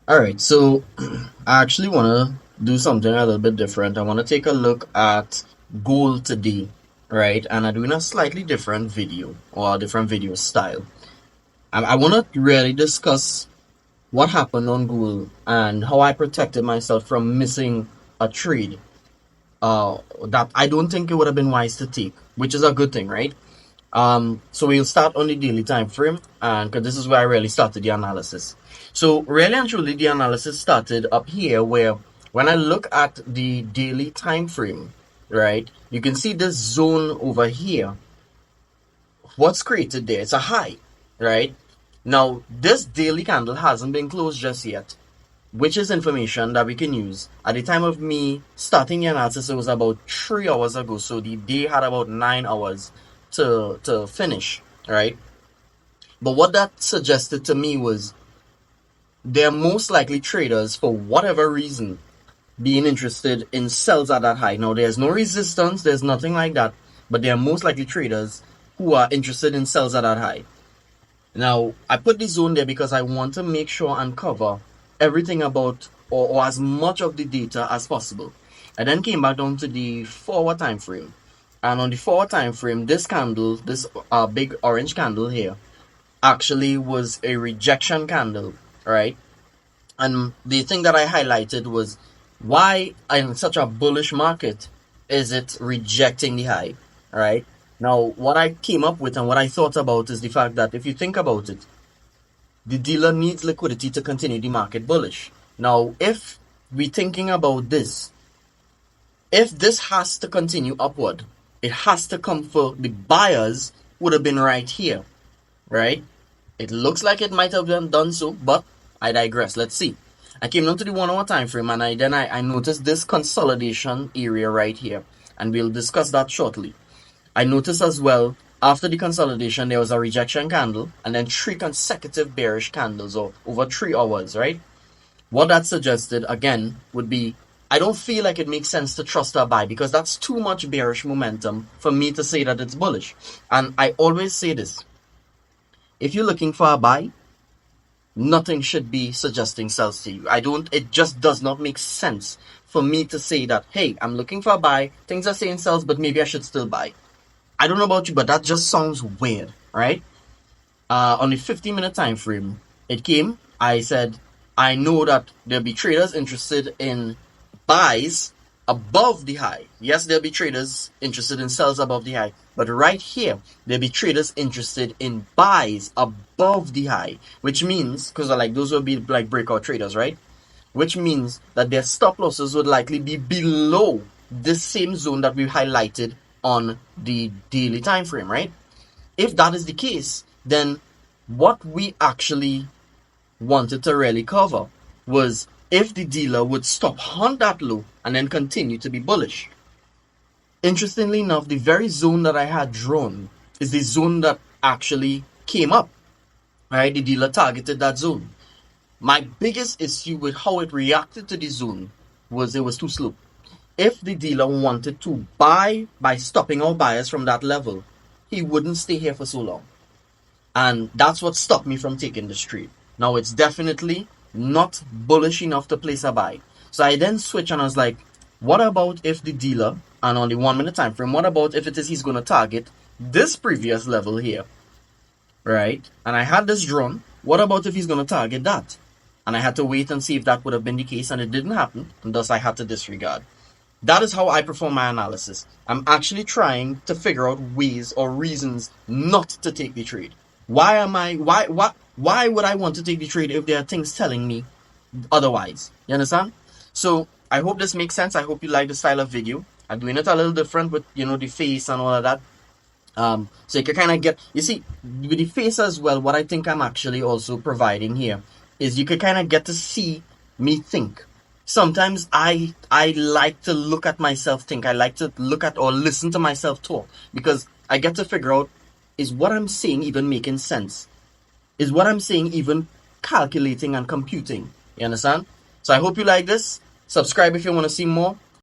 All right, so I actually want to do something a little bit different. I want to take a look at gold today, right? And I'm doing a slightly different video or a different video style. I want to really discuss what happened on gold and how I protected myself from missing a trade that I don't think it would have been wise to take, which is a good thing, right? So we'll start on the daily time frame, and because this is where I really started the analysis. So really and truly, the analysis started up here, where when I look at the daily time frame, right, you can see this zone over here. What's created there? It's a high, right? Now this daily candle hasn't been closed just yet, which is information that we can use. At the time of me starting the analysis, it was about 3 hours ago, so the day had about 9 hours to finish, right? But what that suggested to me was they're most likely traders, for whatever reason, being interested in sells at that high. Now there's no resistance, there's nothing like that, but they are most likely traders who are interested in sells at that high. Now I put the zone there because I want to make sure and cover everything about or as much of the data as possible. I then came back down to the forward time frame. And on the forward time frame, this candle, this big orange candle here, actually was a rejection candle, right? And the thing that I highlighted was why in such a bullish market is it rejecting the high, right? Now, what I came up with and what I thought about is the fact that if you think about it, the dealer needs liquidity to continue the market bullish. Now, if we're thinking about this, if this has to continue upward, it has to come for the buyers would have been right here, right? It looks like it might have done so, but I digress. Let's see. I came down to the 1 hour time frame, and I noticed this consolidation area right here, and we'll discuss that shortly. I noticed as well after the consolidation there was a rejection candle and then three consecutive bearish candles over 3 hours, right? What that suggested again would be I don't feel like it makes sense to trust a buy because that's too much bearish momentum for me to say that it's bullish. And I always say this: if you're looking for a buy, nothing should be suggesting sells to you. It just does not make sense for me to say that, hey, I'm looking for a buy, things are saying sells, but maybe I should still buy. I don't know about you, but that just sounds weird, right? On the 15-minute time frame, it came. I said, I know that there'll be traders interested in buys above the high. Yes, there'll be traders interested in sells above the high, but right here, there'll be traders interested in buys above the high, which means, because like those will be like breakout traders, right? Which means that their stop losses would likely be below this same zone that we highlighted on the daily time frame, right? If that is the case, then what we actually wanted to really cover was if the dealer would stop on that low and then continue to be bullish. Interestingly enough, the very zone that I had drawn is the zone that actually came up, right? The dealer targeted that zone. My biggest issue with how it reacted to the zone was it was too slow. If the dealer wanted to buy by stopping all buyers from that level, he wouldn't stay here for so long. And that's what stopped me from taking this trade. Now it's definitely not bullish enough to place a buy. So I then switch and I was like, what about if the dealer, and on the 1 minute time frame, what about if it is he's going to target this previous level here, right? And I had this drawn. What about if he's going to target that? And I had to wait and see if that would have been the case, and it didn't happen, and thus I had to disregard. That is how I perform my analysis. I'm actually trying to figure out ways or reasons not to take the trade. Why would I want to take the trade if there are things telling me otherwise? You understand? So I hope this makes sense. I hope you like the style of video. I'm doing it a little different with the face and all of that. So you can kind of get, you see, with the face as well, what I think I'm actually also providing here is you can kind of get to see me think. Sometimes I like to look at myself think. I like to look at or listen to myself talk because I get to figure out, is what I'm saying even making sense? Is what I'm saying even calculating and computing? You understand? So I hope you like this. Subscribe if you want to see more.